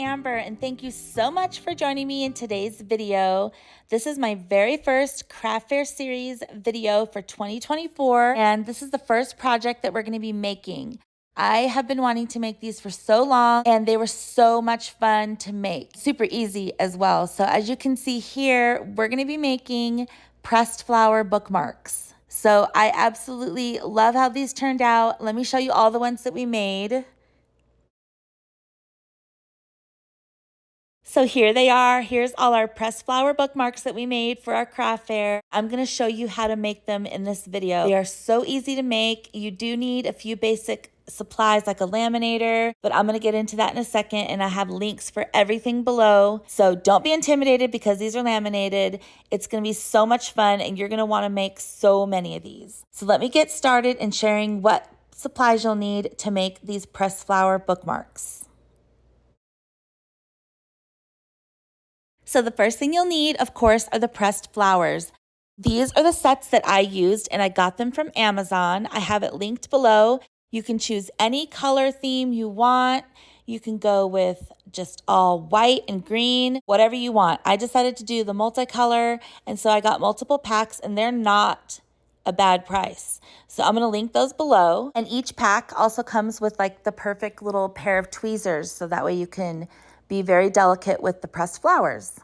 Amber, and thank you so much for joining me in today's video. This is my very first craft fair series video for 2024, and this is the first project that we're going to be making. I have been wanting to make these for so long, and they were so much fun to make. Super easy as well. So as you can see here, we're going to be making pressed flower bookmarks. So I absolutely love how these turned out. Let me show you all the ones that we made. So here they are. Here's all our pressed flower bookmarks that we made for our craft fair. I'm going to show you how to make them in this video. They are so easy to make. You do need a few basic supplies like a laminator, but I'm going to get into that in a second, and I have links for everything below. So don't be intimidated because these are laminated. It's going to be so much fun, and you're going to want to make so many of these. So let me get started in sharing what supplies you'll need to make these pressed flower bookmarks. So the first thing you'll need, of course, are the pressed flowers. These are the sets that I used, and I got them from Amazon. I have it linked below. You can choose any color theme you want. You can go with just all white and green, whatever you want. I decided to do the multicolor, and so I got multiple packs, and they're not a bad price. So I'm going to link those below. And each pack also comes with like the perfect little pair of tweezers, so that way you can be very delicate with the pressed flowers.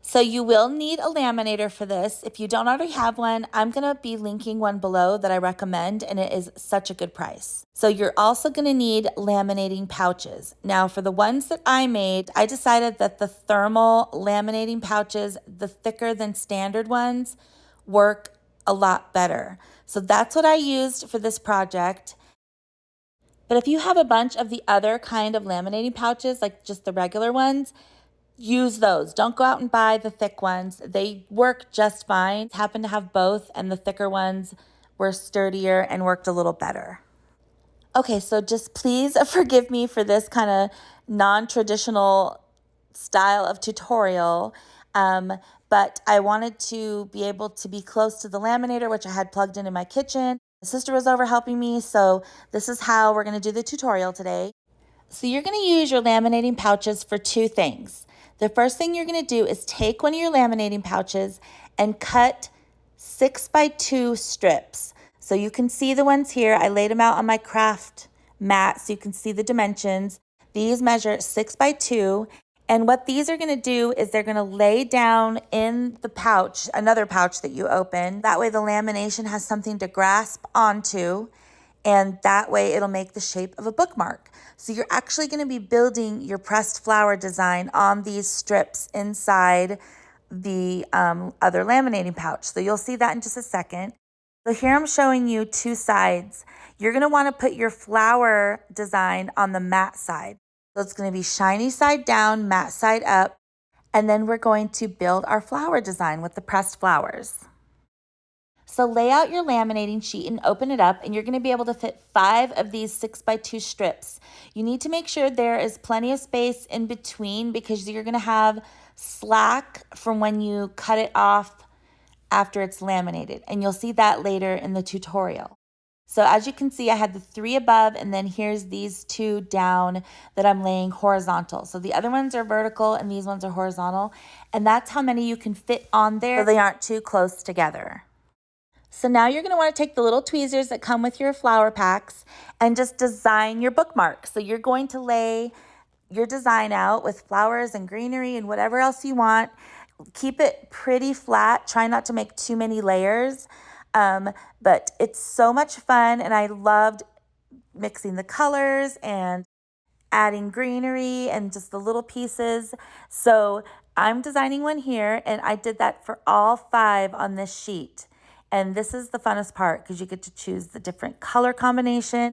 So you will need a laminator for this. If you don't already have one, I'm going to be linking one below that I recommend, and it is such a good price. So you're also going to need laminating pouches. Now for the ones that I made, I decided that the thermal laminating pouches, the thicker than standard ones, work a lot better. So that's what I used for this project. But if you have a bunch of the other kind of laminating pouches, like just the regular ones, use those. Don't go out and buy the thick ones. They work just fine. I happen to have both, and the thicker ones were sturdier and worked a little better. Okay, so just please forgive me for this kind of non-traditional style of tutorial, but I wanted to be able to be close to the laminator, which I had plugged in my kitchen. My sister was over helping me, so this is how we're going to do the tutorial today. So you're going to use your laminating pouches for two things. The first thing you're going to do is take one of your laminating pouches and cut 6x2 strips. So you can see the ones here. I laid them out on my craft mat so you can see the dimensions. These measure 6x2. And what these are going to do is they're going to lay down in the pouch, another pouch that you open. That way the lamination has something to grasp onto, and that way it'll make the shape of a bookmark. So you're actually going to be building your pressed flower design on these strips inside the other laminating pouch. So you'll see that in just a second. So here I'm showing you two sides. You're going to want to put your flower design on the matte side. So it's going to be shiny side down, matte side up, and then we're going to build our flower design with the pressed flowers. So lay out your laminating sheet and open it up, and you're going to be able to fit 5 of these 6x2 strips. You need to make sure there is plenty of space in between because you're going to have slack from when you cut it off after it's laminated, and you'll see that later in the tutorial. So as you can see, I had the 3 above, and then here's these 2 down that I'm laying horizontal. So the other ones are vertical and these ones are horizontal, and that's how many you can fit on there so they aren't too close together. So now you're going to want to take the little tweezers that come with your flower packs and just design your bookmark. So you're going to lay your design out with flowers and greenery and whatever else you want. Keep it pretty flat. Try not to make too many layers. But it's so much fun, and I loved mixing the colors and adding greenery and just the little pieces. So I'm designing one here, and I did that for all 5 on this sheet. And this is the funnest part because you get to choose the different color combination.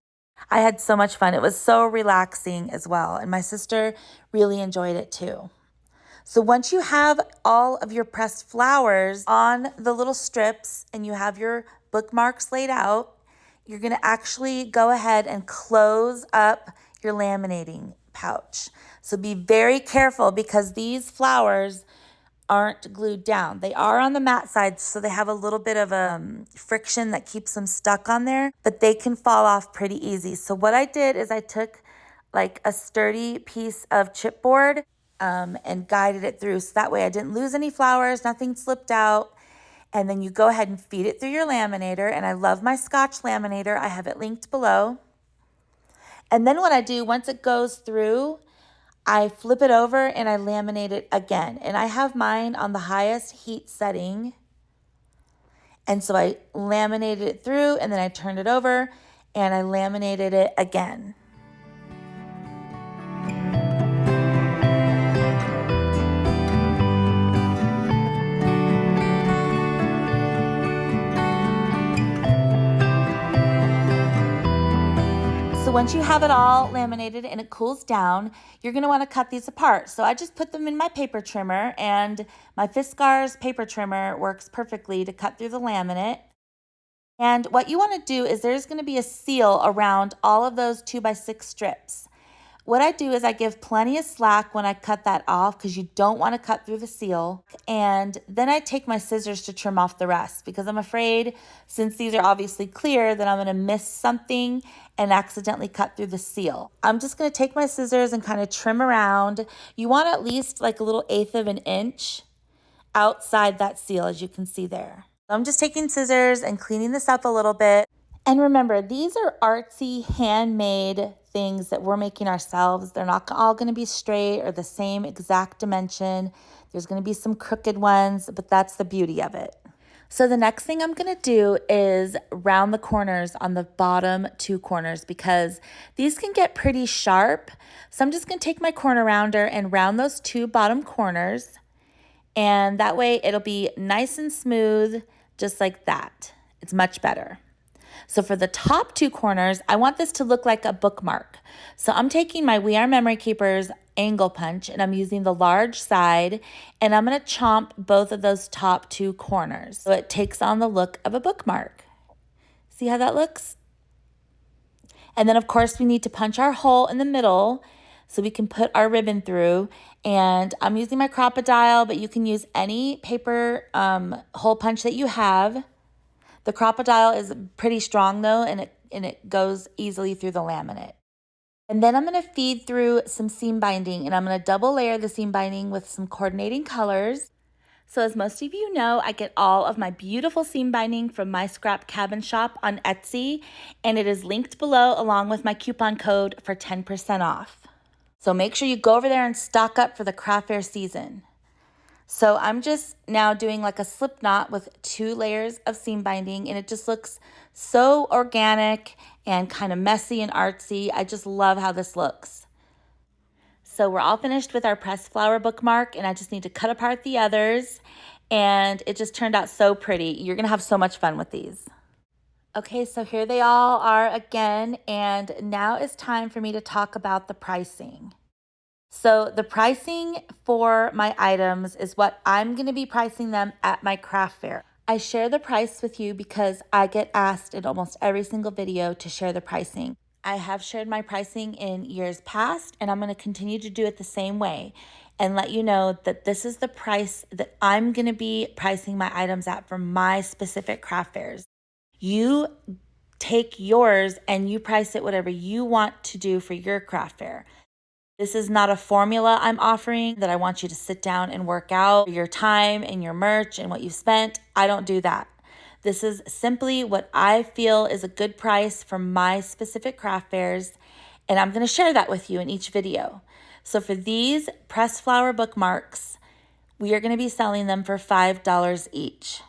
I had so much fun. It was so relaxing as well, and my sister really enjoyed it too. So once you have all of your pressed flowers on the little strips and you have your bookmarks laid out, you're going to actually go ahead and close up your laminating pouch. So be very careful because these flowers aren't glued down. They are on the matte side, so they have a little bit of friction that keeps them stuck on there, but they can fall off pretty easy. So what I did is I took like a sturdy piece of chipboard and guided it through, so that way I didn't lose any flowers, nothing slipped out. And then you go ahead and feed it through your laminator, and I love my Scotch laminator. I have it linked below. And then what I do, once it goes through, I flip it over and I laminate it again. And I have mine on the highest heat setting. And so I laminated it through, and then I turned it over and I laminated it again. So once you have it all laminated and it cools down, you're going to want to cut these apart. So I just put them in my paper trimmer, and my Fiskars paper trimmer works perfectly to cut through the laminate. And what you want to do is there's going to be a seal around all of those 2x6 strips. What I do is I give plenty of slack when I cut that off, because you don't want to cut through the seal. And then I take my scissors to trim off the rest, because I'm afraid, since these are obviously clear, that I'm going to miss something and accidentally cut through the seal. I'm just going to take my scissors and kind of trim around. You want at least like a little 1/8 of an inch outside that seal, as you can see there. So I'm just taking scissors and cleaning this up a little bit. And remember, these are artsy, handmade things that we're making ourselves. They're not all going to be straight or the same exact dimension. There's going to be some crooked ones, but that's the beauty of it. So the next thing I'm going to do is round the corners on the bottom 2 corners, because these can get pretty sharp. So I'm just going to take my corner rounder and round those 2 bottom corners. And that way it'll be nice and smooth, just like that. It's much better. So for the top 2 corners, I want this to look like a bookmark. So I'm taking my We Are Memory Keepers angle punch, and I'm using the large side, and I'm going to chomp both of those top 2 corners so it takes on the look of a bookmark. See how that looks? And then of course we need to punch our hole in the middle so we can put our ribbon through. And I'm using my Cropodile, but you can use any paper hole punch that you have. The Cropodile is pretty strong though, and it goes easily through the laminate. And then I'm going to feed through some seam binding, and I'm going to double layer the seam binding with some coordinating colors. So as most of you know, I get all of my beautiful seam binding from MyScrapcabinShop on Etsy, and it is linked below along with my coupon code for 10% off. So make sure you go over there and stock up for the craft fair season. So I'm just now doing like a slip knot with 2 layers of seam binding, and it just looks so organic and kind of messy and artsy. I just love how this looks. So we're all finished with our pressed flower bookmark, and I just need to cut apart the others, and it just turned out so pretty. You're gonna have so much fun with these. Okay, so here they all are again, and now it's time for me to talk about the pricing. So the pricing for my items is what I'm going to be pricing them at my craft fair. I share the price with you because I get asked in almost every single video to share the pricing. I have shared my pricing in years past, and I'm going to continue to do it the same way and let you know that this is the price that I'm going to be pricing my items at for my specific craft fairs. You take yours and you price it whatever you want to do for your craft fair. This is not a formula I'm offering that I want you to sit down and work out your time and your merch and what you've spent. I don't do that. This is simply what I feel is a good price for my specific craft fairs, and I'm going to share that with you in each video. So for these pressed flower bookmarks, we are going to be selling them for $5 each.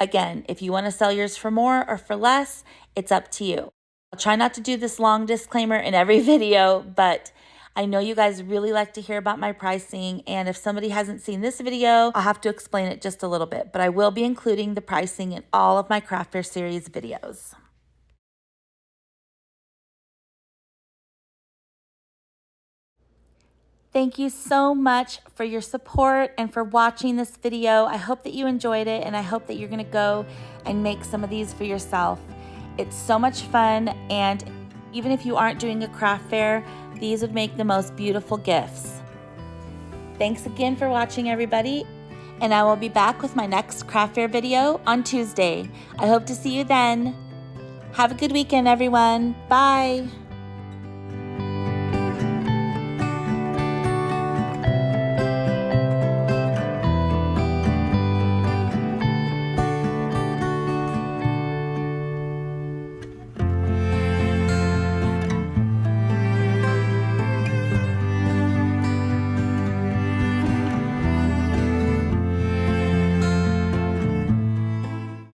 Again, if you want to sell yours for more or for less, it's up to you. I'll try not to do this long disclaimer in every video, but I know you guys really like to hear about my pricing, and if somebody hasn't seen this video, I'll have to explain it just a little bit, but I will be including the pricing in all of my craft fair series videos. Thank you so much for your support and for watching this video. I hope that you enjoyed it, and I hope that you're going to go and make some of these for yourself. It's so much fun, and even if you aren't doing a craft fair, these would make the most beautiful gifts. Thanks again for watching, everybody, and I will be back with my next craft fair video on Tuesday. I hope to see you then. Have a good weekend, everyone. Bye.